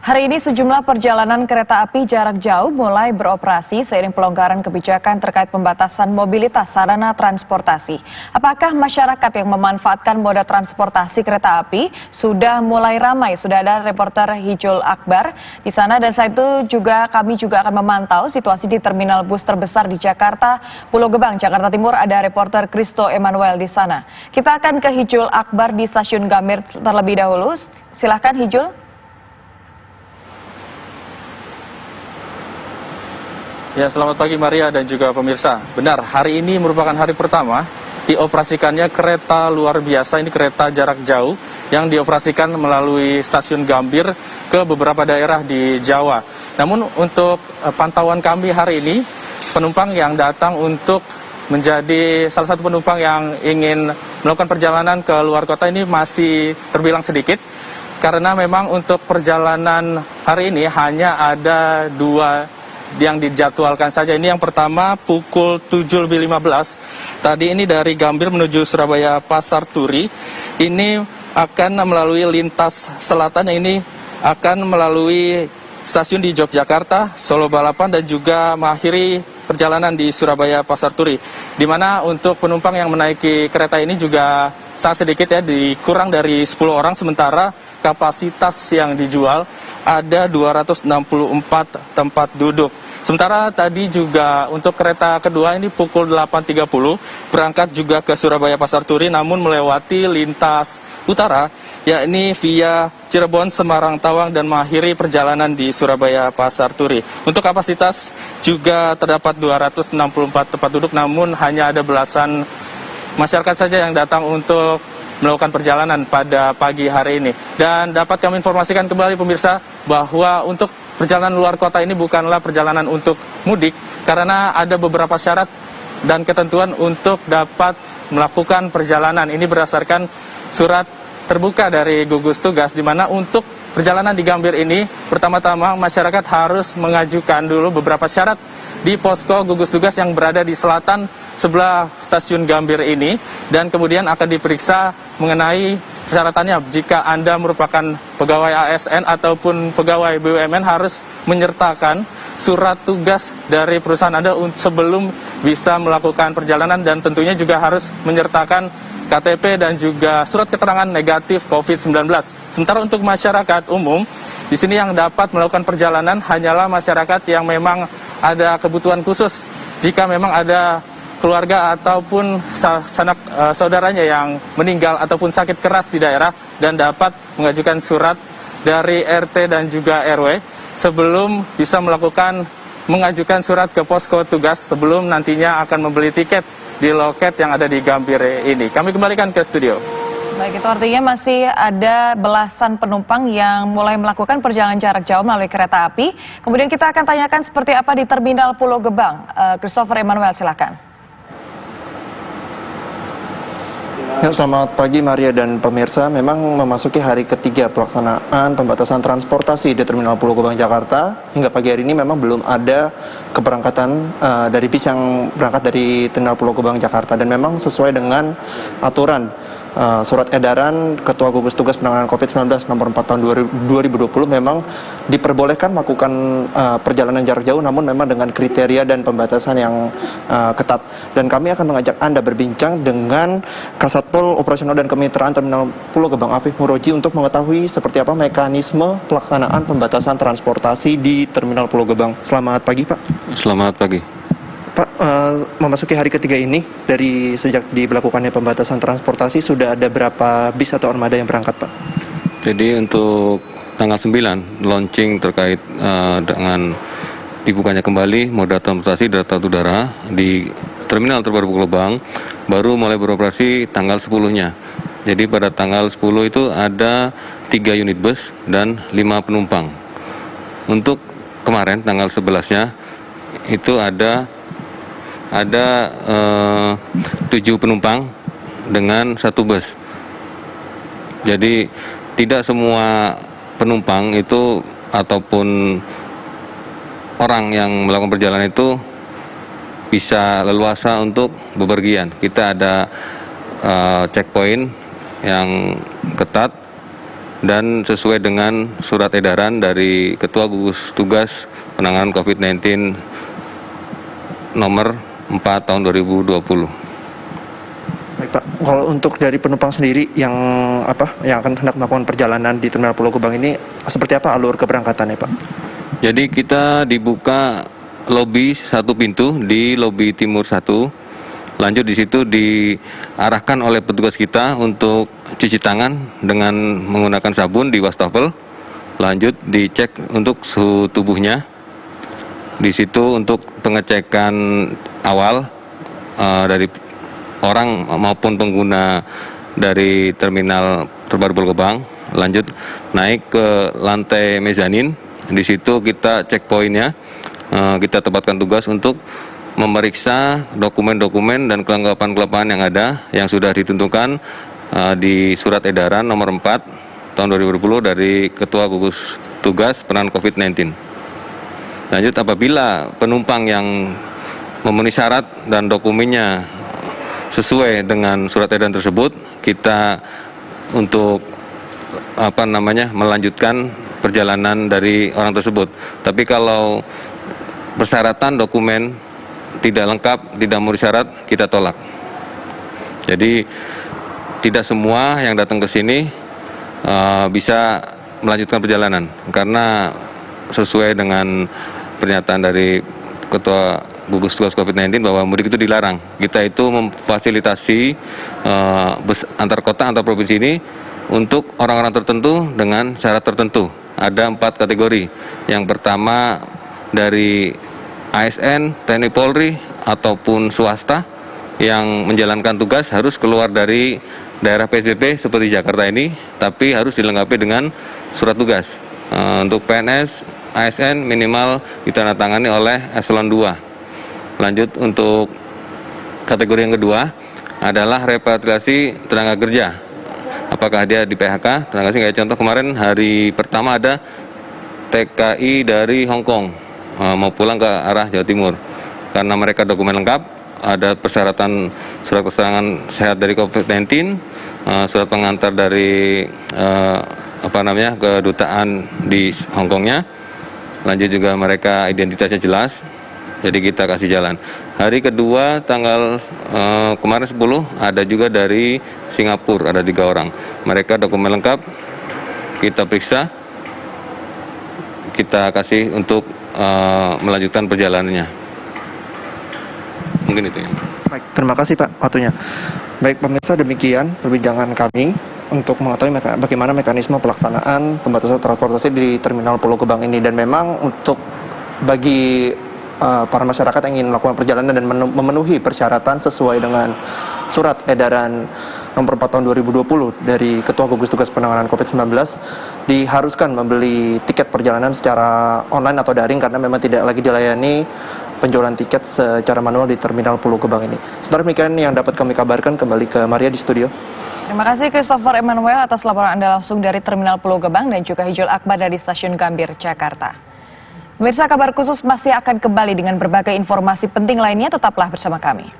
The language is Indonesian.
Hari ini sejumlah perjalanan kereta api jarak jauh mulai beroperasi seiring pelonggaran kebijakan terkait pembatasan mobilitas sarana transportasi. Apakah masyarakat yang memanfaatkan moda transportasi kereta api sudah mulai ramai? Sudah ada reporter Hijul Akbar di sana dan saat itu kami juga akan memantau situasi di terminal bus terbesar di Jakarta, Pulau Gebang, Jakarta Timur. Ada reporter Kristo Emmanuel di sana. Kita akan ke Hijul Akbar di Stasiun Gambir terlebih dahulu. Silahkan Hijul. Ya, selamat pagi Maria dan juga pemirsa. Benar, hari ini merupakan hari pertama dioperasikannya kereta luar biasa, ini kereta jarak jauh yang dioperasikan melalui stasiun Gambir ke beberapa daerah di Jawa. Namun untuk pantauan kami hari ini, penumpang yang datang untuk menjadi salah satu penumpang yang ingin melakukan perjalanan ke luar kota ini masih terbilang sedikit. Karena memang untuk perjalanan hari ini hanya ada dua yang dijadwalkan saja. Ini yang pertama pukul 7.15. Tadi ini dari Gambir menuju Surabaya Pasar Turi. Ini akan melalui lintas selatan, yang ini akan melalui stasiun di Yogyakarta, Solo Balapan, dan juga mengakhiri perjalanan di Surabaya Pasar Turi. Di mana untuk penumpang yang menaiki kereta ini juga sangat sedikit ya, kurang dari 10 orang, sementara kapasitas yang dijual ada 264 tempat duduk. Sementara tadi juga untuk kereta kedua ini pukul 8.30 berangkat juga ke Surabaya Pasar Turi, namun melewati lintas utara, yakni via Cirebon, Semarang, Tawang, dan mengakhiri perjalanan di Surabaya Pasar Turi. Untuk kapasitas juga terdapat 264 tempat duduk, namun hanya ada belasan masyarakat saja yang datang untuk melakukan perjalanan pada pagi hari ini. Dan dapat kami informasikan kembali pemirsa bahwa untuk perjalanan luar kota ini bukanlah perjalanan untuk mudik, karena ada beberapa syarat dan ketentuan untuk dapat melakukan perjalanan. Ini berdasarkan surat terbuka dari gugus tugas, di mana untuk perjalanan di Gambir ini pertama-tama masyarakat harus mengajukan dulu beberapa syarat di posko gugus tugas yang berada di selatan sebelah stasiun Gambir ini, dan kemudian akan diperiksa mengenai persyaratannya. Jika Anda merupakan pegawai ASN ataupun pegawai BUMN, harus menyertakan surat tugas dari perusahaan Anda sebelum bisa melakukan perjalanan, dan tentunya juga harus menyertakan KTP dan juga surat keterangan negatif COVID-19. Sementara untuk masyarakat umum, di sini yang dapat melakukan perjalanan hanyalah masyarakat yang memang ada kebutuhan khusus. Jika memang ada keluarga ataupun sanak saudaranya yang meninggal ataupun sakit keras di daerah, dan dapat mengajukan surat dari RT dan juga RW sebelum bisa mengajukan surat ke posko tugas sebelum nantinya akan membeli tiket di loket yang ada di Gambir ini. Kami kembalikan ke studio. Baik, itu artinya masih ada belasan penumpang yang mulai melakukan perjalanan jarak jauh melalui kereta api. Kemudian kita akan tanyakan seperti apa di Terminal Pulau Gebang. Christopher Emmanuel, silakan. Ya, selamat pagi Maria dan pemirsa. Memang memasuki hari ketiga pelaksanaan pembatasan transportasi di Terminal Pulau Gebang, Jakarta. Hingga pagi hari ini memang belum ada keberangkatan dari bis yang berangkat dari Terminal Pulau Gebang, Jakarta. Dan memang sesuai dengan aturan surat edaran Ketua Gugus Tugas Penanganan COVID-19 nomor 4 tahun 2020, memang diperbolehkan melakukan perjalanan jarak jauh, namun memang dengan kriteria dan pembatasan yang ketat. Dan kami akan mengajak Anda berbincang dengan Kasatpol Operasional dan Kemitraan Terminal Pulau Gebang, Afif Muroji, untuk mengetahui seperti apa mekanisme pelaksanaan pembatasan transportasi di Terminal Pulau Gebang. Selamat pagi, Pak. Selamat pagi. Pak, memasuki hari ketiga ini dari sejak diberlakukannya pembatasan transportasi, sudah ada berapa bis atau armada yang berangkat, Pak? Jadi untuk tanggal 9 launching terkait dengan dibukanya kembali moda transportasi darat udara di Terminal Terpadu Pulau Gebang baru mulai beroperasi tanggal 10-nya. Jadi pada tanggal 10 itu ada 3 unit bus dan 5 penumpang. Untuk kemarin tanggal 11-nya itu ada 7 penumpang dengan 1 bus. Jadi tidak semua penumpang itu ataupun orang yang melakukan perjalanan itu bisa leluasa untuk bepergian. Kita ada checkpoint yang ketat dan sesuai dengan surat edaran dari Ketua Gugus Tugas Penanganan COVID-19 nomor 4 tahun 2020. Baik Pak, kalau untuk dari penumpang sendiri yang akan hendak melakukan perjalanan di Terminal Pulau Gebang ini, seperti apa alur keberangkatannya Pak? Jadi kita dibuka lobi satu pintu di lobi timur 1. Lanjut di situ diarahkan oleh petugas kita untuk cuci tangan dengan menggunakan sabun di wastafel. Lanjut dicek untuk suhu tubuhnya. Di situ untuk pengecekan awal dari orang maupun pengguna dari terminal terpadu Pulau Gebang. Lanjut naik ke lantai mezanin. Di situ kita cek poinnya. Kita tempatkan tugas untuk memeriksa dokumen-dokumen dan kelengkapan-kelengkapan yang ada yang sudah ditentukan di surat edaran nomor 4 tahun 2020 dari Ketua Gugus Tugas Penanganan COVID-19. Lanjut, apabila penumpang yang memenuhi syarat dan dokumennya sesuai dengan surat edaran tersebut, kita untuk melanjutkan perjalanan dari orang tersebut. Tapi kalau persyaratan dokumen tidak lengkap, tidak memenuhi syarat, kita tolak. Jadi tidak semua yang datang ke sini bisa melanjutkan perjalanan, karena sesuai dengan pernyataan dari Ketua Gugus Tugas COVID-19 bahwa mudik itu dilarang. Kita itu memfasilitasi antar kota, antar provinsi ini untuk orang-orang tertentu dengan syarat tertentu. Ada 4 kategori. Yang pertama dari ASN, TNI Polri, ataupun swasta yang menjalankan tugas harus keluar dari daerah PSBB seperti Jakarta ini, tapi harus dilengkapi dengan surat tugas. Untuk PNS, ASN minimal ditandatangani oleh eselon 2. Lanjut untuk kategori yang kedua adalah repatriasi tenaga kerja. Apakah dia di PHK? Tenaga kerja, kayak contoh kemarin hari pertama ada TKI dari Hong Kong. Mau pulang ke arah Jawa Timur, karena mereka dokumen lengkap, ada persyaratan surat keterangan sehat dari COVID-19, surat pengantar dari kedutaan di Hong Kongnya. Lanjut juga mereka identitasnya jelas, jadi kita kasih jalan. Hari kedua tanggal kemarin 10 ada juga dari Singapura, ada 3 orang. Mereka dokumen lengkap, kita periksa, kita kasih untuk melanjutkan perjalanannya. Mungkin itu ya. Baik, terima kasih Pak waktunya. Baik pemirsa, demikian perbincangan kami untuk mengetahui bagaimana mekanisme pelaksanaan pembatasan transportasi di Terminal Pulau Gebang ini. Dan memang untuk bagi para masyarakat yang ingin melakukan perjalanan dan memenuhi persyaratan sesuai dengan surat edaran nomor 4 tahun 2020 dari Ketua Gugus Tugas Penanganan COVID-19, diharuskan membeli tiket perjalanan secara online atau daring karena memang tidak lagi dilayani penjualan tiket secara manual di Terminal Pulau Gebang ini. Sementara demikian yang dapat kami kabarkan, kembali ke Maria di studio. Terima kasih Christopher Emmanuel atas laporan Anda langsung dari Terminal Pulau Gebang dan juga Hijul Akbar dari Stasiun Gambir, Jakarta. Pemirsa, kabar khusus masih akan kembali dengan berbagai informasi penting lainnya, tetaplah bersama kami.